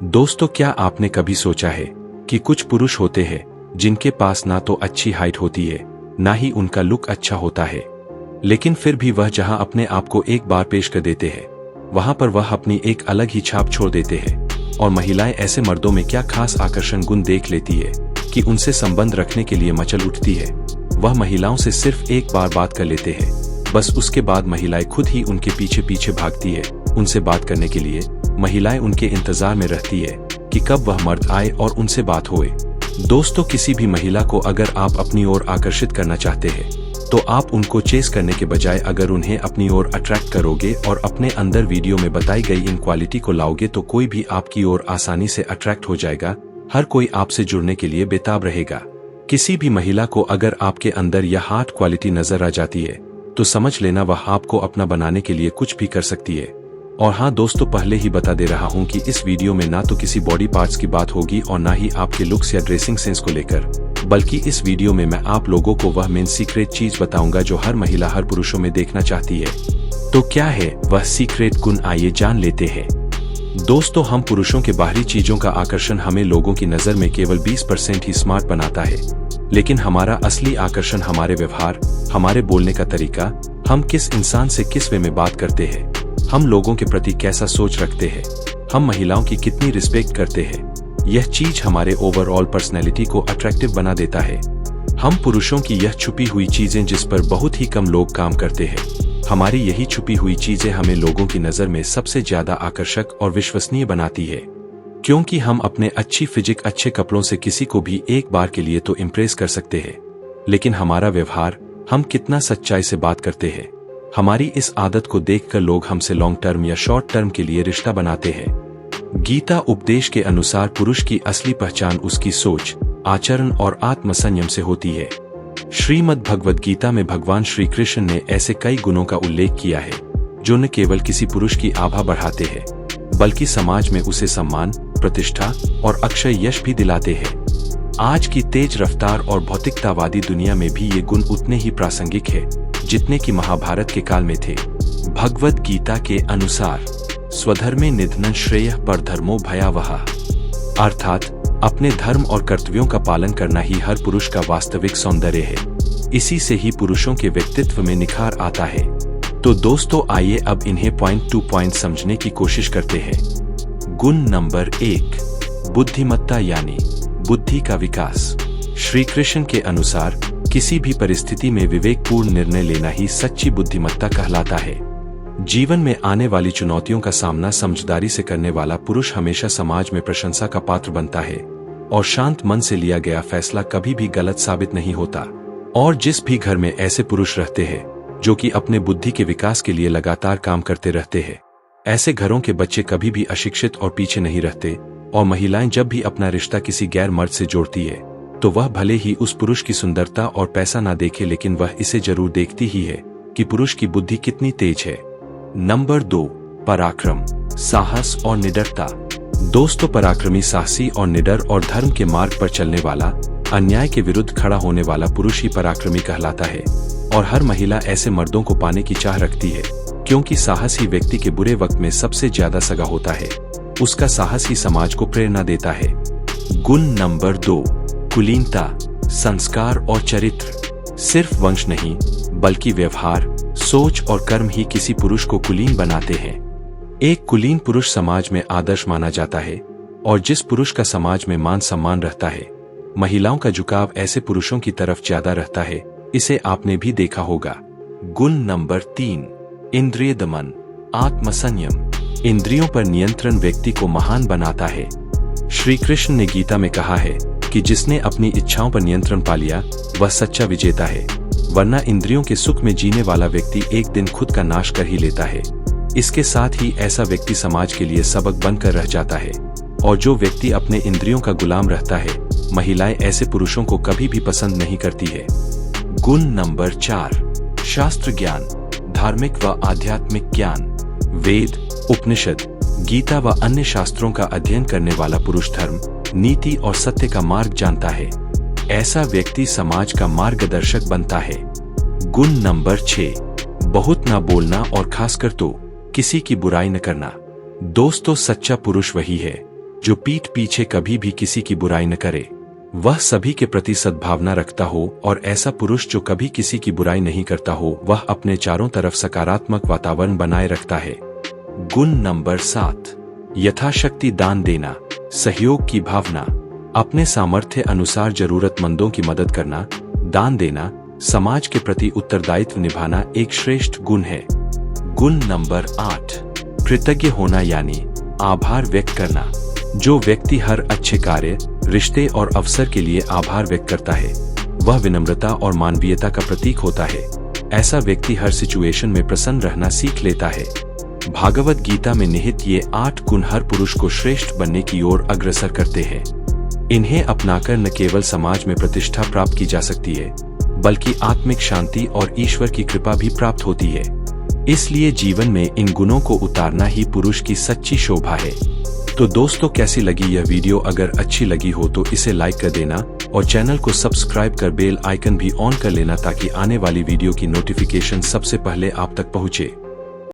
दोस्तों, क्या आपने कभी सोचा है कि कुछ पुरुष होते हैं जिनके पास ना तो अच्छी हाइट होती है, ना ही उनका लुक अच्छा होता है, लेकिन फिर भी वह जहां अपने आप को एक बार पेश कर देते हैं, वहां पर वह अपनी एक अलग ही छाप छोड़ देते हैं। और महिलाएं ऐसे मर्दों में क्या खास आकर्षण गुण देख लेती है कि उनसे संबंध रखने के लिए मचल उठती है। वह महिलाओं से सिर्फ एक बार बात कर लेते हैं, बस उसके बाद महिलाएं खुद ही उनके पीछे पीछे भागती है। उनसे बात करने के लिए महिलाएं उनके इंतजार में रहती है कि कब वह मर्द आए और उनसे बात होए। दोस्तों, किसी भी महिला को अगर आप अपनी ओर आकर्षित करना चाहते हैं तो आप उनको चेस करने के बजाय अगर उन्हें अपनी ओर अट्रैक्ट करोगे और अपने अंदर वीडियो में बताई गई इन क्वालिटी को लाओगे तो कोई भी आपकी ओर आसानी से अट्रैक्ट हो जाएगा। हर कोई आपसे जुड़ने के लिए बेताब रहेगा। किसी भी महिला को अगर आपके अंदर यह हार्ट क्वालिटी नजर आ जाती है तो समझ लेना वह आपको अपना बनाने के लिए कुछ भी कर सकती है। और हाँ दोस्तों, पहले ही बता दे रहा हूँ कि इस वीडियो में ना तो किसी बॉडी पार्ट्स की बात होगी और ना ही आपके लुक्स या ड्रेसिंग सेंस को लेकर, बल्कि इस वीडियो में मैं आप लोगों को वह मेन सीक्रेट चीज बताऊंगा जो हर महिला हर पुरुषों में देखना चाहती है। तो क्या है वह सीक्रेट गुण, आइए जान लेते हैं। दोस्तों, हम पुरुषों के बाहरी चीजों का आकर्षण हमें लोगों की नजर में केवल 20% ही स्मार्ट बनाता है, लेकिन हमारा असली आकर्षण हमारे व्यवहार, हमारे बोलने का तरीका, हम किस इंसान से किस वे में बात करते हैं, हम लोगों के प्रति कैसा सोच रखते हैं, हम महिलाओं की कितनी रिस्पेक्ट करते हैं। यह चीज हमारे ओवरऑल पर्सनैलिटी को अट्रैक्टिव बना देता है। हम पुरुषों की यह छुपी हुई चीजें जिस पर बहुत ही कम लोग काम करते हैं, हमारी यही छुपी हुई चीजें हमें लोगों की नजर में सबसे ज्यादा आकर्षक और विश्वसनीय बनाती है। क्योंकि हम अपने अच्छी फिजिक, अच्छे कपड़ों से किसी को भी एक बार के लिए तो इम्प्रेस कर सकते हैं, लेकिन हमारा व्यवहार, हम कितना सच्चाई से बात करते हैं, हमारी इस आदत को देखकर लोग हमसे लॉन्ग टर्म या शॉर्ट टर्म के लिए रिश्ता बनाते हैं। गीता उपदेश के अनुसार पुरुष की असली पहचान उसकी सोच, आचरण और आत्मसंयम से होती है। श्रीमद् भगवद गीता में भगवान श्री कृष्ण ने ऐसे कई गुणों का उल्लेख किया है जो न केवल किसी पुरुष की आभा बढ़ाते हैं, बल्कि समाज में उसे सम्मान, प्रतिष्ठा और अक्षय यश भी दिलाते हैं। आज की तेज रफ्तार और भौतिकतावादी दुनिया में भी ये गुण उतने ही प्रासंगिक है जितने कि महाभारत के काल में थे। भगवद गीता के अनुसार स्वधर्मे निधनं श्रेयः परधर्मो भयावह, अर्थात अपने धर्म और कर्तव्यों का पालन करना ही हर पुरुष का वास्तविक सौंदर्य है। इसी से ही पुरुषों के व्यक्तित्व में निखार आता है। तो दोस्तों, आइए अब इन्हें पॉइंट टू पॉइंट समझने की कोशिश करते हैं। गुण नंबर 1, बुद्धिमत्ता यानी बुद्धि का विकास। श्री कृष्ण के अनुसार किसी भी परिस्थिति में विवेकपूर्ण निर्णय लेना ही सच्ची बुद्धिमत्ता कहलाता है। जीवन में आने वाली चुनौतियों का सामना समझदारी से करने वाला पुरुष हमेशा समाज में प्रशंसा का पात्र बनता है और शांत मन से लिया गया फैसला कभी भी गलत साबित नहीं होता। और जिस भी घर में ऐसे पुरुष रहते हैं जो कि अपने बुद्धि के विकास के लिए लगातार काम करते रहते हैं, ऐसे घरों के बच्चे कभी भी अशिक्षित और पीछे नहीं रहते। और महिलाएं जब भी अपना रिश्ता किसी गैर मर्द से जोड़ती है तो वह भले ही उस पुरुष की सुंदरता और पैसा ना देखे, लेकिन वह इसे जरूर देखती ही है कि पुरुष की बुद्धि कितनी तेज है। नंबर 2, पराक्रम, साहस और निडरता। दोस्तों, पराक्रमी, साहसी और निडर और धर्म के मार्ग पर चलने वाला, अन्याय के विरुद्ध खड़ा होने वाला पुरुष ही पराक्रमी कहलाता है। और हर महिला ऐसे मर्दों को पाने की चाह रखती है, क्योंकि साहस ही व्यक्ति के बुरे वक्त में सबसे ज्यादा सगा होता है। उसका साहस ही समाज को प्रेरणा देता है। गुण नंबर 2, कुलीनता, संस्कार और चरित्र। सिर्फ वंश नहीं, बल्कि व्यवहार, सोच और कर्म ही किसी पुरुष को कुलीन बनाते हैं। एक कुलीन पुरुष समाज में आदर्श माना जाता है, और जिस पुरुष का समाज में मान सम्मान रहता है, महिलाओं का झुकाव ऐसे पुरुषों की तरफ ज्यादा रहता है। इसे आपने भी देखा होगा। गुण नंबर 3, इंद्रिय दमन, आत्मसंयम। इंद्रियों पर नियंत्रण व्यक्ति को महान बनाता है। श्री कृष्ण ने गीता में कहा है कि जिसने अपनी इच्छाओं पर नियंत्रण पा लिया वह सच्चा विजेता है, वरना इंद्रियों के सुख में जीने वाला व्यक्ति एक दिन खुद का नाश कर ही लेता है। इसके साथ ही ऐसा व्यक्ति समाज के लिए सबक बनकर रह जाता है। और जो व्यक्ति अपने इंद्रियों का गुलाम रहता है, महिलाएं ऐसे पुरुषों को कभी भी पसंद नहीं करती है। गुण नंबर 4, शास्त्र ज्ञान, धार्मिक व आध्यात्मिक ज्ञान। वेद, उपनिषद, गीता व अन्य शास्त्रों का अध्ययन करने वाला पुरुष धर्म, नीति और सत्य का मार्ग जानता है। ऐसा व्यक्ति समाज का मार्गदर्शक बनता है। गुण नंबर 6, बहुत ना बोलना और खासकर तो किसी की बुराई न करना। दोस्तों, सच्चा पुरुष वही है जो पीठ पीछे कभी भी किसी की बुराई न करे, वह सभी के प्रति सद्भावना रखता हो, और ऐसा पुरुष जो कभी किसी की बुराई नहीं करता हो, वह अपने चारों तरफ सकारात्मक वातावरण बनाए रखता है। गुण नंबर 7, यथाशक्ति दान देना, सहयोग की भावना, अपने सामर्थ्य अनुसार जरूरतमंदों की मदद करना, दान देना, समाज के प्रति उत्तरदायित्व निभाना एक श्रेष्ठ गुण है। गुण नंबर 8, कृतज्ञ होना यानी आभार व्यक्त करना। जो व्यक्ति हर अच्छे कार्य, रिश्ते और अवसर के लिए आभार व्यक्त करता है, वह विनम्रता और मानवीयता का प्रतीक होता है। ऐसा व्यक्ति हर सिचुएशन में प्रसन्न रहना सीख लेता है। भागवत गीता में निहित ये 8 गुण हर पुरुष को श्रेष्ठ बनने की ओर अग्रसर करते हैं। इन्हें अपनाकर न केवल समाज में प्रतिष्ठा प्राप्त की जा सकती है, बल्कि आत्मिक शांति और ईश्वर की कृपा भी प्राप्त होती है। इसलिए जीवन में इन गुणों को उतारना ही पुरुष की सच्ची शोभा है। तो दोस्तों, कैसी लगी यह वीडियो? अगर अच्छी लगी हो तो इसे लाइक कर देना और चैनल को सब्सक्राइब कर बेल आइकन भी ऑन कर लेना, ताकि आने वाली वीडियो की नोटिफिकेशन सबसे पहले आप तक पहुंचे।